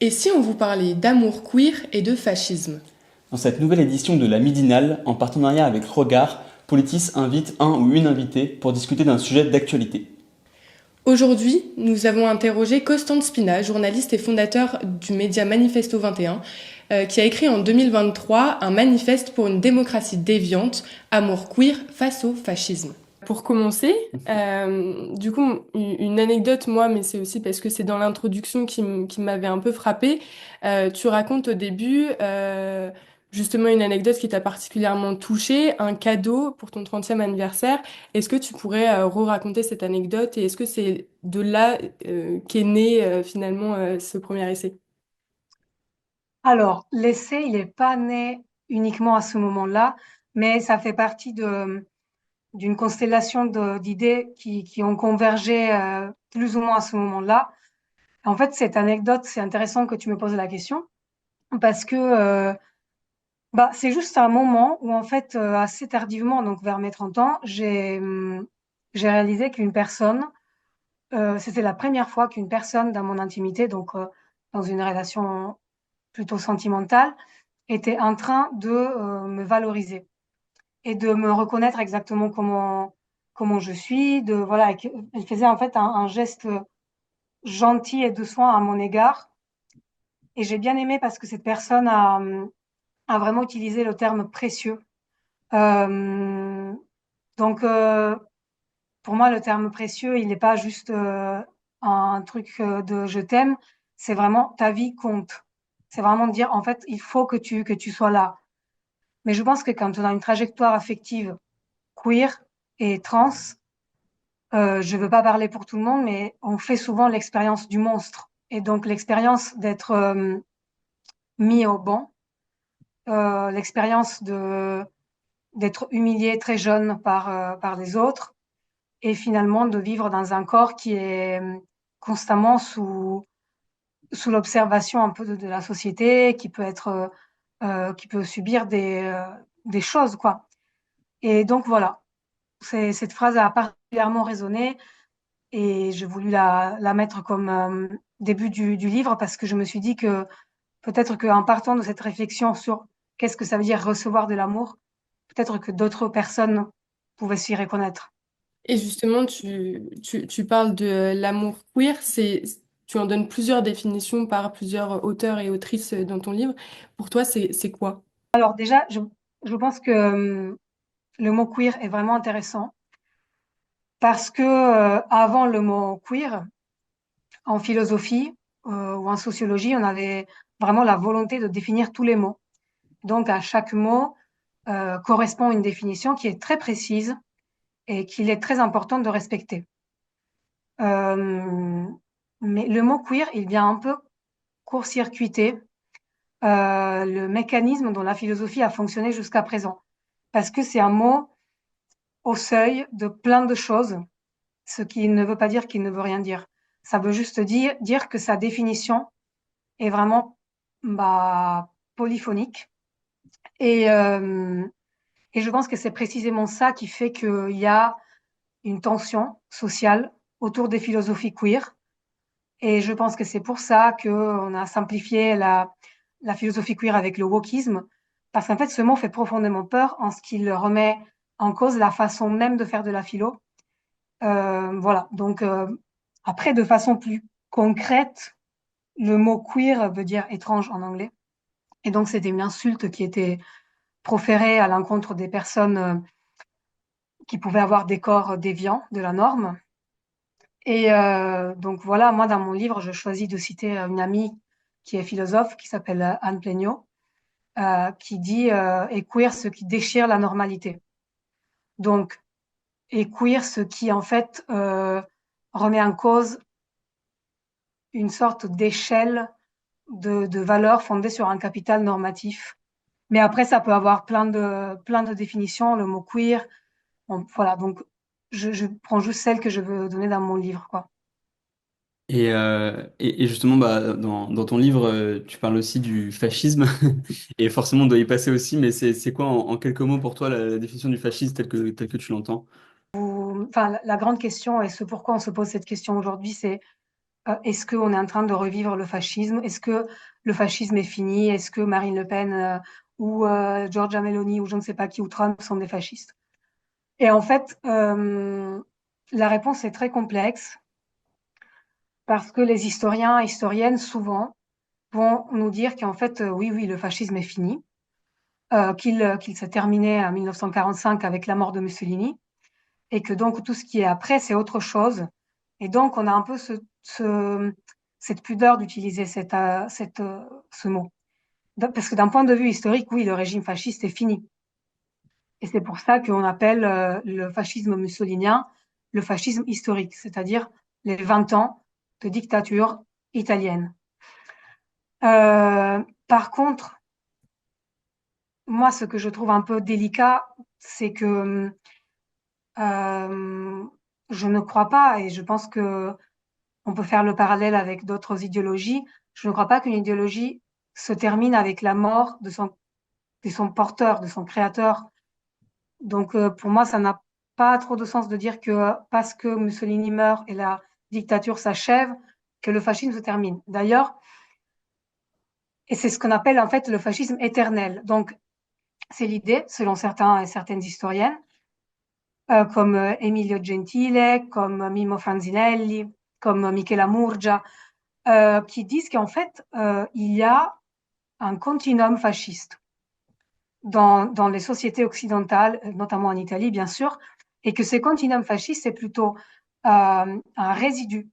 Et si on vous parlait d'amour queer et de fascisme? Dans cette nouvelle édition de la Midinale, en partenariat avec Regard, Politis invite un ou une invitée pour discuter d'un sujet d'actualité. Aujourd'hui, nous avons interrogé Constance Spina, journaliste et fondateur du média Manifesto 21, qui a écrit en 2023 un manifeste pour une démocratie déviante, amour queer face au fascisme. Pour commencer, du coup, une anecdote, moi, mais c'est aussi parce que c'est dans l'introduction qui m'avait un peu frappée. Tu racontes au début, justement, une anecdote qui t'a particulièrement touchée, un cadeau pour ton 30e anniversaire. Est-ce que tu pourrais re-raconter cette anecdote et est-ce que c'est de là qu'est né finalement ce premier essai? Alors, l'essai, il n'est pas né uniquement à ce moment-là, mais ça fait partie d'une constellation d'idées qui ont convergé plus ou moins à ce moment-là. En fait, cette anecdote, c'est intéressant que tu me poses la question parce que c'est juste un moment où, en fait, assez tardivement, donc vers mes 30 ans, j'ai réalisé qu'une personne, c'était la première fois qu'une personne dans mon intimité, donc dans une relation plutôt sentimentale, était en train de me valoriser et de me reconnaître exactement comment je suis. Voilà, elle faisait en fait un geste gentil et de soin à mon égard. Et j'ai bien aimé parce que cette personne a vraiment utilisé le terme précieux. Euh, donc, pour moi, le terme précieux, il n'est pas juste un truc de je t'aime, c'est vraiment ta vie compte. C'est vraiment de dire, en fait, il faut que tu sois là. Mais je pense que quand on a une trajectoire affective queer et trans, je veux pas parler pour tout le monde, mais on fait souvent l'expérience du monstre. Et donc l'expérience d'être mis au banc, l'expérience d'être humilié très jeune par les autres, et finalement de vivre dans un corps qui est constamment sous l'observation un peu de la société, qui peut subir des choses, quoi. Et donc voilà, cette phrase a particulièrement résonné. Et j'ai voulu la mettre comme début du livre parce que je me suis dit que peut-être qu'en partant de cette réflexion sur qu'est-ce que ça veut dire recevoir de l'amour, peut-être que d'autres personnes pouvaient s'y reconnaître. Et justement, tu parles de l'amour queer, tu en donnes plusieurs définitions par plusieurs auteurs et autrices dans ton livre. Pour toi, c'est quoi? Alors déjà, je pense que le mot queer est vraiment intéressant parce que avant le mot queer, en philosophie ou en sociologie, on avait vraiment la volonté de définir tous les mots. Donc à chaque mot correspond une définition qui est très précise et qu'il est très important de respecter. Euh, mais le mot queer, il vient un peu court-circuiter le mécanisme dont la philosophie a fonctionné jusqu'à présent. Parce que c'est un mot au seuil de plein de choses, ce qui ne veut pas dire qu'il ne veut rien dire. Ça veut juste dire que sa définition est vraiment polyphonique. Et, euh, et je pense que c'est précisément ça qui fait qu'il y a une tension sociale autour des philosophies queer. Et je pense que c'est pour ça qu'on a simplifié la philosophie queer avec le wokisme, parce qu'en fait, ce mot fait profondément peur en ce qu'il remet en cause la façon même de faire de la philo. Voilà, donc après, de façon plus concrète, le mot queer veut dire étrange en anglais. Et donc, c'était une insulte qui était proférée à l'encontre des personnes qui pouvaient avoir des corps déviants de la norme. Et donc voilà, moi dans mon livre, je choisis de citer une amie qui est philosophe, qui s'appelle Anne Pléniot, qui dit et queer ce qui déchire la normalité. Donc, et queer ce qui en fait remet en cause une sorte d'échelle de valeurs fondées sur un capital normatif. Mais après, ça peut avoir plein de définitions, le mot queer. Bon, voilà, donc je prends juste celle que je veux donner dans mon livre, quoi. Et justement, dans ton livre, tu parles aussi du fascisme, et forcément, on doit y passer aussi, mais c'est quoi en quelques mots pour toi la définition du fascisme telle que tu l'entends? Enfin, la grande question et ce pourquoi on se pose cette question aujourd'hui, c'est est-ce qu'on est en train de revivre le fascisme? Est-ce que le fascisme est fini? Est-ce que Marine Le Pen ou Giorgia Meloni ou je ne sais pas qui ou Trump sont des fascistes? Et en fait, la réponse est très complexe parce que les historiens et historiennes, souvent, vont nous dire qu'en fait, oui, oui, le fascisme est fini, qu'il s'est terminé en 1945 avec la mort de Mussolini, et que donc tout ce qui est après, c'est autre chose. Et donc, on a un peu cette pudeur d'utiliser ce mot. Parce que d'un point de vue historique, oui, le régime fasciste est fini. Et c'est pour ça qu'on appelle le fascisme mussolinien le fascisme historique, c'est-à-dire les 20 ans de dictature italienne. Par contre, moi, ce que je trouve un peu délicat, c'est que euh, je ne crois pas, et je pense que on peut faire le parallèle avec d'autres idéologies, je ne crois pas qu'une idéologie se termine avec la mort de son porteur, de son créateur. Donc, pour moi, ça n'a pas trop de sens de dire que parce que Mussolini meurt et la dictature s'achève, que le fascisme se termine. D'ailleurs, et c'est ce qu'on appelle en fait le fascisme éternel. Donc, c'est l'idée, selon certains et certaines historiennes, comme Emilio Gentile, comme Mimmo Franzinelli, comme Michela Murgia, qui disent qu'en fait, il y a un continuum fasciste dans les sociétés occidentales, notamment en Italie, bien sûr, et que ce continuum fasciste, c'est plutôt un résidu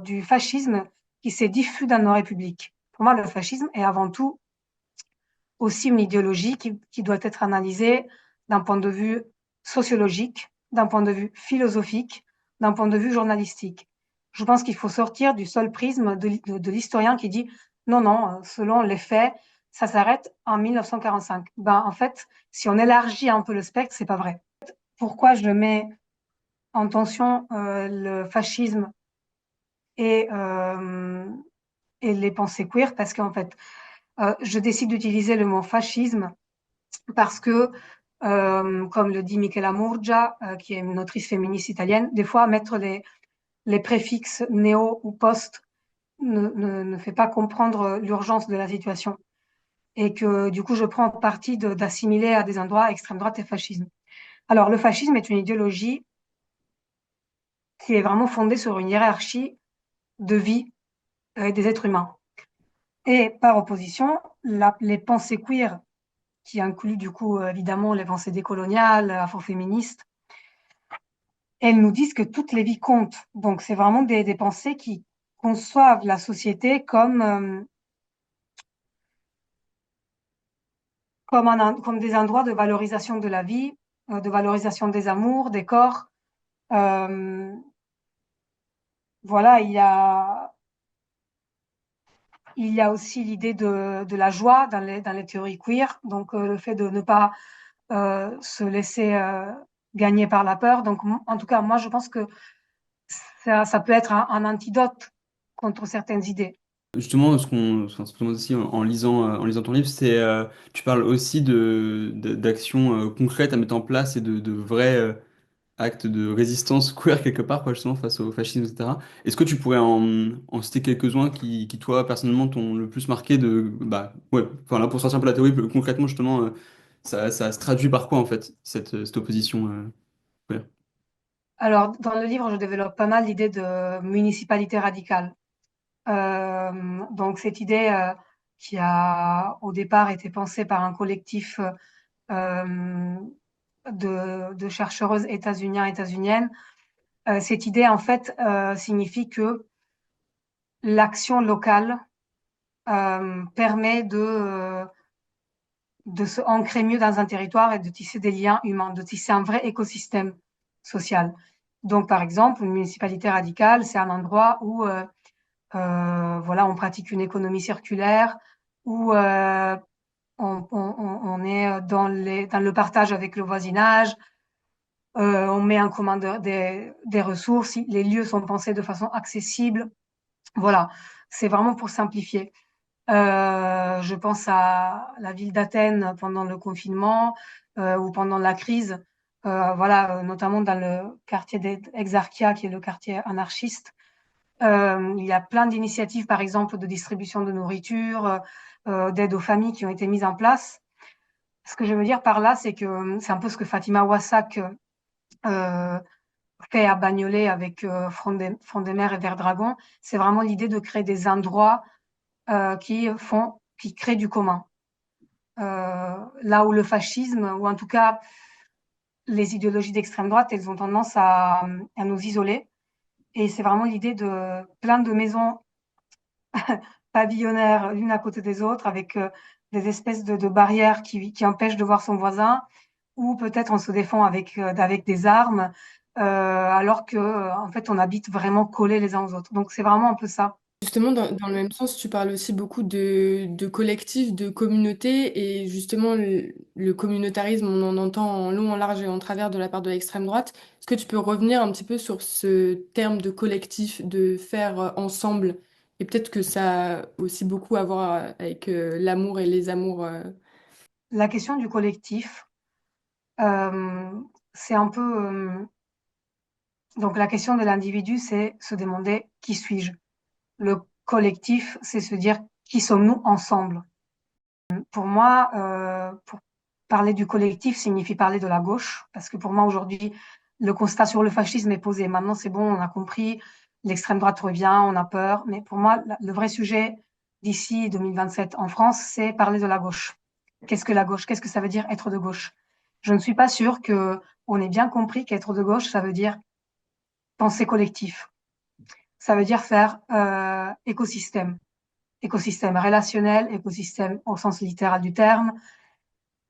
du fascisme qui s'est diffus dans nos républiques. Pour moi, le fascisme est avant tout aussi une idéologie qui doit être analysée d'un point de vue sociologique, d'un point de vue philosophique, d'un point de vue journalistique. Je pense qu'il faut sortir du seul prisme de l'historien qui dit non, non, selon les faits, ça s'arrête en 1945. Ben, en fait, si on élargit un peu le spectre, c'est pas vrai. Pourquoi je mets en tension le fascisme et, euh, et les pensées queer? Parce qu'en fait, je décide d'utiliser le mot fascisme parce que, comme le dit Michela Murgia, qui est une autrice féministe italienne, des fois mettre les préfixes néo ou post ne fait pas comprendre l'urgence de la situation. Et que du coup, je prends parti d'assimiler à des endroits extrême droite et fascisme. Alors, le fascisme est une idéologie qui est vraiment fondée sur une hiérarchie de vie des êtres humains. Et par opposition, les pensées queer, qui incluent du coup évidemment les pensées décoloniales, afroféministes, elles nous disent que toutes les vies comptent. Donc, c'est vraiment des pensées qui conçoivent la société comme des endroits de valorisation de la vie, de valorisation des amours, des corps. Euh, voilà, il y a aussi l'idée de la joie dans les théories queer, donc le fait de ne pas se laisser gagner par la peur. Donc, en tout cas, moi, je pense que ça peut être un antidote contre certaines idées. Justement, enfin, ce qu'on se demande aussi en lisant ton livre, c'est tu parles aussi d'actions concrètes à mettre en place et de vrais actes de résistance queer quelque part, quoi, justement, face au fascisme, etc. Est-ce que tu pourrais en citer quelques-uns toi, personnellement, t'ont le plus marqué bah, ouais, enfin, là, pour sortir un peu la théorie, concrètement, justement, ça se traduit par quoi, en fait, cette opposition queer? Alors, dans le livre, je développe pas mal l'idée de municipalité radicale. Donc, cette idée qui a au départ été pensée par un collectif euh, de chercheuses états-uniennes, cette idée, en fait, signifie que l'action locale permet de se ancrer mieux dans un territoire et de tisser des liens humains, de tisser un vrai écosystème social. Donc, par exemple, une municipalité radicale, c'est un endroit où voilà, on pratique une économie circulaire, où on est dans le partage avec le voisinage, on met en commun des ressources, les lieux sont pensés de façon accessible. Voilà, c'est vraiment pour simplifier. Je pense à la ville d'Athènes pendant le confinement ou pendant la crise, voilà, notamment dans le quartier d'Exarchia, qui est le quartier anarchiste. Il y a plein d'initiatives, par exemple, de distribution de nourriture, d'aide aux familles qui ont été mises en place. Ce que je veux dire par là, c'est que c'est un peu ce que Fatima Wassak euh, fait à Bagnolet avec Front des Mers et Vert Dragon. C'est vraiment l'idée de créer des endroits qui créent du commun. Là où le fascisme, ou en tout cas les idéologies d'extrême droite, elles ont tendance à nous isoler. Et c'est vraiment l'idée de plein de maisons pavillonnaires l'une à côté des autres, avec des espèces de barrières qui empêchent de voir son voisin, ou peut-être on se défend avec des armes, alors que en fait on habite vraiment collés les uns aux autres. Donc c'est vraiment un peu ça. Justement, dans le même sens, tu parles aussi beaucoup de collectifs, de communautés, et justement, le communautarisme, on en entend en long, en large et en travers de la part de l'extrême droite. Est-ce que tu peux revenir un petit peu sur ce terme de collectif, de faire ensemble, et peut-être que ça a aussi beaucoup à voir avec l'amour et les amours. La question du collectif, euh, c'est un peu donc la question de l'individu, c'est se demander qui suis-je. Le collectif, c'est se dire qui sommes-nous ensemble. Pour moi, pour parler du collectif signifie parler de la gauche, parce que pour moi aujourd'hui, le constat sur le fascisme est posé. Maintenant, c'est bon, on a compris, l'extrême droite revient, on a peur, mais pour moi, le vrai sujet d'ici 2027 en France, c'est parler de la gauche. Qu'est-ce que la gauche? Qu'est-ce que ça veut dire être de gauche? Je ne suis pas sûre que on ait bien compris qu'être de gauche, ça veut dire penser collectif. Ça veut dire faire écosystème, écosystème relationnel, écosystème au sens littéral du terme.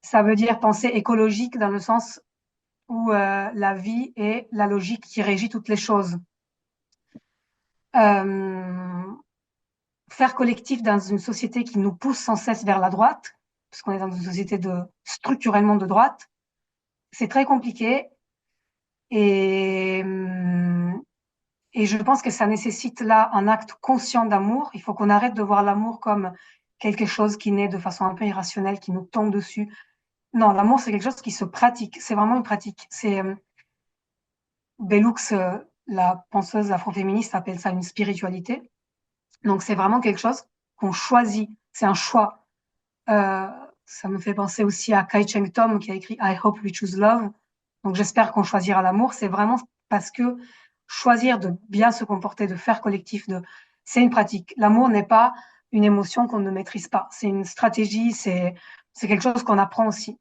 Ça veut dire penser écologique dans le sens où la vie est la logique qui régit toutes les choses. Euh, Faire collectif dans une société qui nous pousse sans cesse vers la droite, puisqu'on est dans une société structurellement de droite, c'est très compliqué et, et je pense que ça nécessite là un acte conscient d'amour. Il faut qu'on arrête de voir l'amour comme quelque chose qui naît de façon un peu irrationnelle, qui nous tombe dessus. Non, l'amour, c'est quelque chose qui se pratique. C'est vraiment une pratique. C'est Bellux, la penseuse afroféministe, appelle ça une spiritualité. Donc, c'est vraiment quelque chose qu'on choisit. C'est un choix. Euh, Ça me fait penser aussi à Kai Cheng Tom qui a écrit I Hope We Choose Love. Donc, j'espère qu'on choisira l'amour. C'est vraiment parce que choisir de bien se comporter, de faire collectif, c'est une pratique. L'amour n'est pas une émotion qu'on ne maîtrise pas. C'est une stratégie, c'est quelque chose qu'on apprend aussi.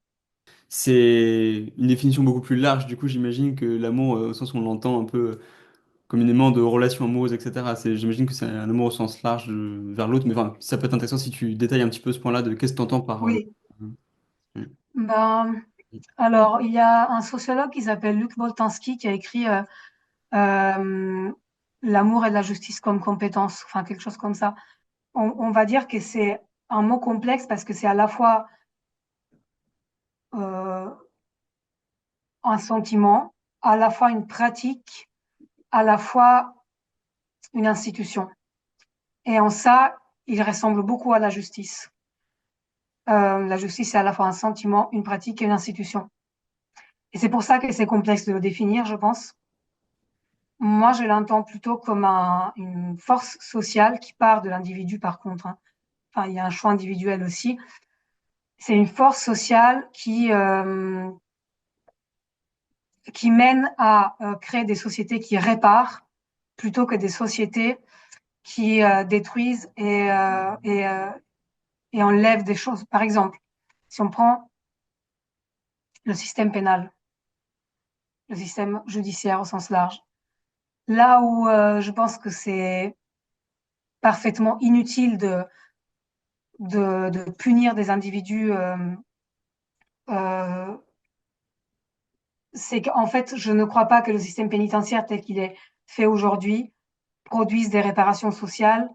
C'est une définition beaucoup plus large, du coup j'imagine que l'amour, au sens où on l'entend un peu communément de relations amoureuses, etc. J'imagine que c'est un amour au sens large vers l'autre, mais enfin, ça peut être intéressant si tu détailles un petit peu ce point-là de qu'est-ce que tu entends par... Oui. euh, Ben, alors, il y a un sociologue qui s'appelle Luc Boltanski qui a écrit euh, L'amour et la justice comme compétence, enfin quelque chose comme ça. On va dire que c'est un mot complexe parce que c'est à la fois euh, un sentiment, à la fois une pratique, à la fois une institution. Et en ça, il ressemble beaucoup à la justice. La justice, c'est à la fois un sentiment, une pratique et une institution. Et c'est pour ça que c'est complexe de le définir, je pense. Moi, je l'entends plutôt comme une force sociale qui part de l'individu, par contre, hein. Enfin, il y a un choix individuel aussi. C'est une force sociale qui mène à créer des sociétés qui réparent plutôt que des sociétés qui détruisent et enlèvent des choses. Par exemple, si on prend le système pénal, le système judiciaire au sens large, là où je pense que c'est parfaitement inutile de punir des individus, euh, c'est qu'en fait, je ne crois pas que le système pénitentiaire tel qu'il est fait aujourd'hui produise des réparations sociales,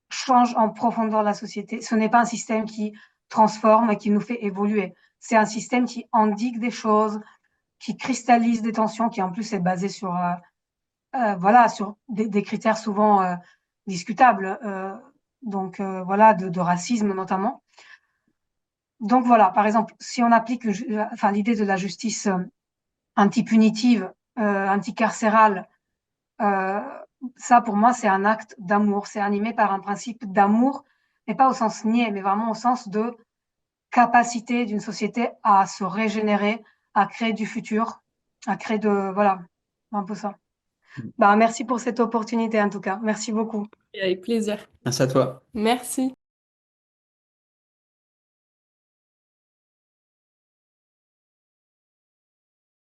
change en profondeur la société. Ce n'est pas un système qui transforme et qui nous fait évoluer. C'est un système qui endigue des choses, qui cristallise des tensions, qui en plus est basé sur, voilà, sur des critères souvent discutables, voilà, de racisme notamment. Donc voilà, par exemple, si on applique enfin, l'idée de la justice anti-punitive, anti-carcérale, euh, ça, pour moi, c'est un acte d'amour. C'est animé par un principe d'amour, mais pas au sens niais, mais vraiment au sens de capacité d'une société à se régénérer, à créer du futur, à créer voilà, un peu ça. Bah, merci pour cette opportunité, en tout cas. Merci beaucoup. Et avec plaisir. Merci à toi. Merci.